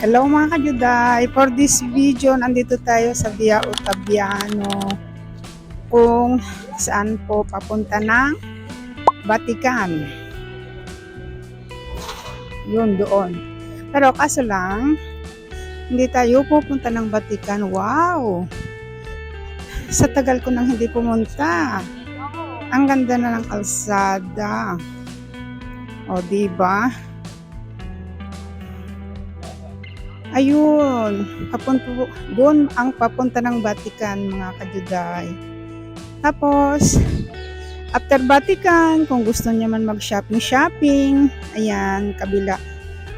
Hello mga kajuday! For this video, nandito tayo sa Via Ottaviano kung saan po papunta ng Vatican. Yun doon. Pero kaso lang, hindi tayo pupunta ng Vatican. Wow! Sa tagal ko nang hindi pumunta. Ang ganda na ng kalsada. O, diba? Ayun, doon ang papunta ng Vatican mga kajuday. Tapos, after Vatican, kung gusto niya man mag-shopping, ayan,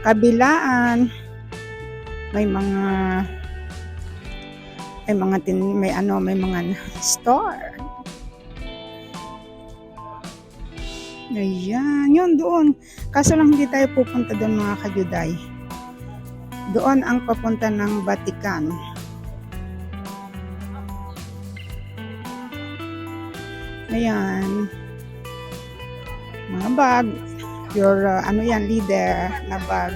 kabilaan, may mga store. Ayan, yun doon. Kaso lang hindi tayo pupunta doon mga kajuday. Doon ang papunta ng Vatican. Ayan. Mga bag. Your, leader na bag.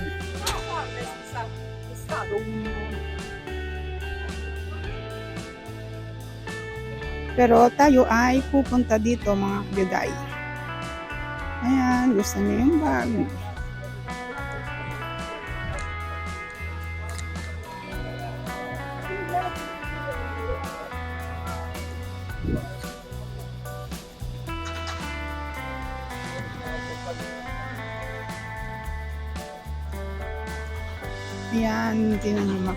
Pero tayo ay pupunta dito mga kajuday. Ayan, gusto niyo yung bag. Ayan, tingnan niyo.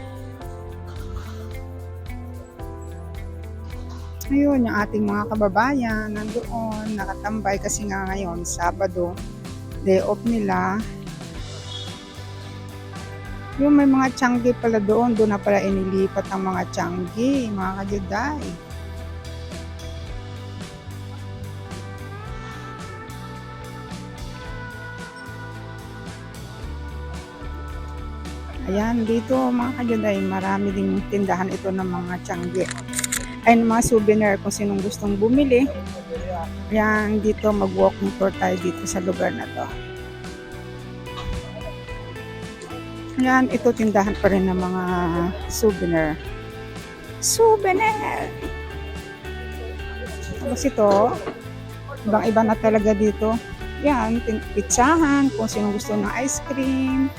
Ayun, yung ating mga kababayan nandoon, nakatambay kasi nga ngayon, Sabado, day off nila. Yung may mga tiyanggi pala doon na pala inilipat ang mga tiyanggi, mga kajuday. Ayan, dito mga kajuday, marami ding tindahan ito ng mga tiyanggi. Ay, ng mga souvenir kung sinong gustong bumili. Ayan, dito mag-walking tour tayo dito sa lugar na to. Ayan, ito tindahan pa rin ng mga souvenir. Souvenir! Tapos ito, ibang-iba na talaga dito. Yan, pizzahan, kung sino gusto ng ice cream.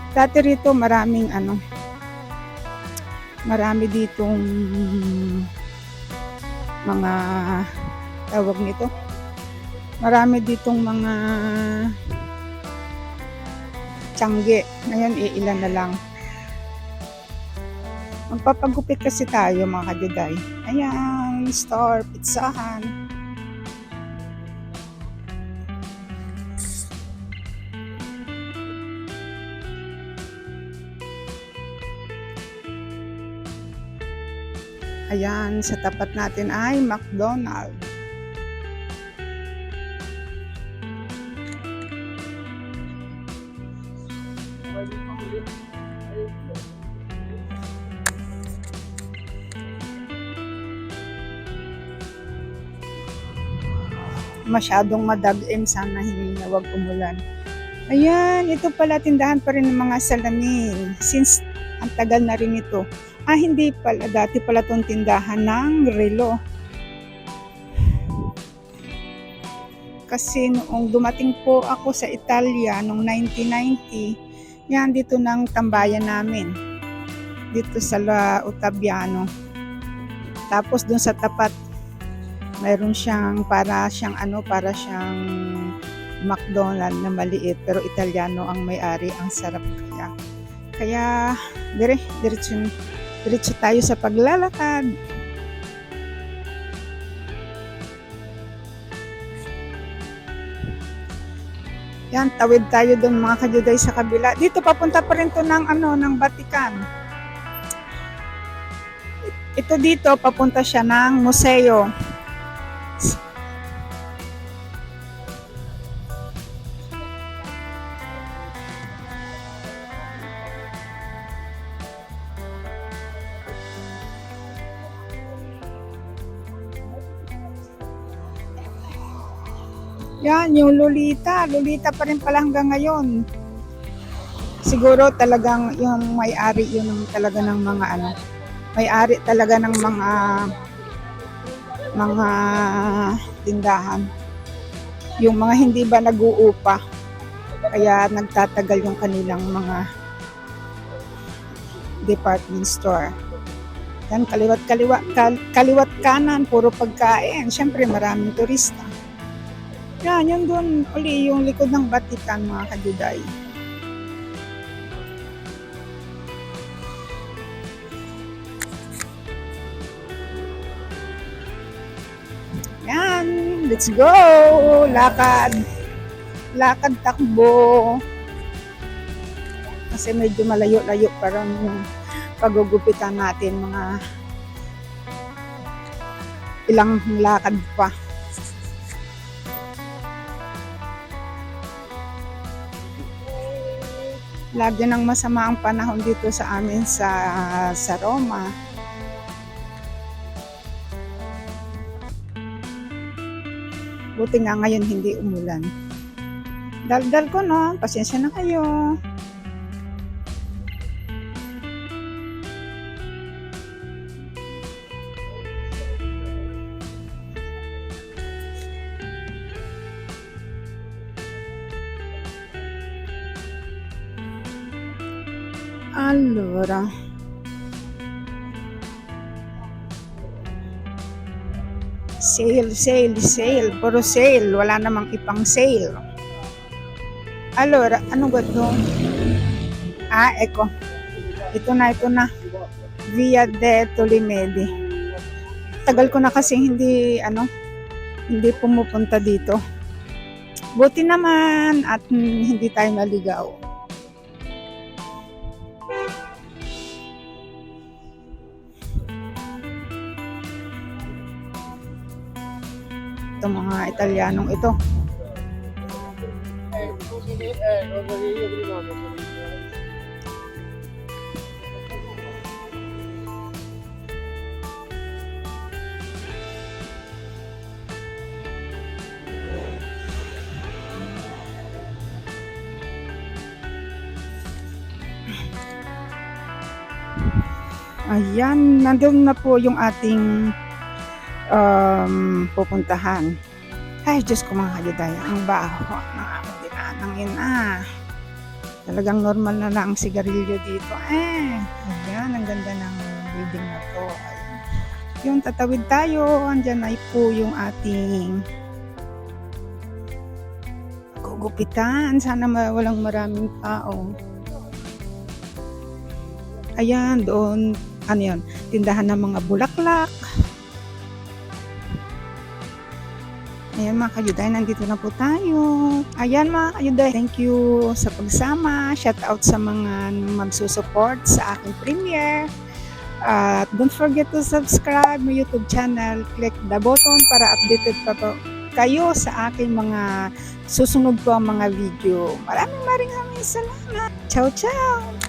Dati rito marami ditong mga tawag nito. Marami ditong mga tiyanggi. Ngayon, ilan na lang. Magpapagupit kasi tayo mga kajuday. Ayan, store, pizzahan. Ayan, sa tapat natin ay McDonald's. Masyadong madagim, sana hindi na wag umulan. Ayan, ito pala tindahan pa rin ng mga salamin. Since ang tagal na rin ito. Hindi pala, dati pala itong tindahan ng relo. Kasi noong dumating po ako sa Italia noong 1990, yan dito ng tambayan namin. Dito sa Ottaviano. Tapos dun sa tapat, mayroon siyang para siyang McDonald's na maliit pero Italiano ang may-ari, ang sarap kaya. Kaya diretso tayo sa paglalakad. Yan, tawid tayo doon mga kajuday sa kabila. Dito papunta pa rin to ng Vatican. Ito dito papunta siya ng museo. Yan, yung Lolita. Lolita pa rin pala hanggang ngayon. Siguro talagang yung may-ari yun talaga ng mga ano, may-ari talaga ng mga tindahan. Yung mga hindi ba nag-uupa, kaya nagtatagal yung kanilang mga department store. Yan, kaliwat kanan, puro pagkain. Siyempre, maraming turista. Yan, yun doon uli, yung likod ng Vatican, mga kajuday. Yan, let's go! Lakad! Lakad, takbo! Kasi medyo malayo-layo parang yung pagugupitan natin, mga ilang lakad pa. Lagi nang masama ang panahon dito sa amin sa Roma. Buti nga ngayon hindi umulan. Daldal ko, no? Pasensya na kayo. Allora, sale, puro sale, wala namang ipang sale. Allora, ano ba to? Eko, ito na, Via de Tolimedi. Tagal ko na kasi hindi pumupunta dito. Buti naman at hindi tayo naligaw. Itong mga Italianong ito. Ayan, nandun na po yung ating pupuntahan. Ay, Diyos ko mga kajuday, ang baho ng aming dinanang yun Talagang normal na lang ang sigarilyo dito. Ayan, ang ganda ng building na to. Ayan. Yung tatawid tayo, andyan ay po yung ating gugupitan. Sana walang maraming tao. Ayan, doon, tindahan ng mga bulaklak. Ayan mga kajuday, nandito na po tayo. Ayan mga kajuday, thank you sa pagsama. Shout out sa mga magsusupport sa aking premiere. Don't forget to subscribe my YouTube channel. Click the button para updated pa po kayo sa aking mga susunod po mga video. Maraming salamat. Ciao, ciao!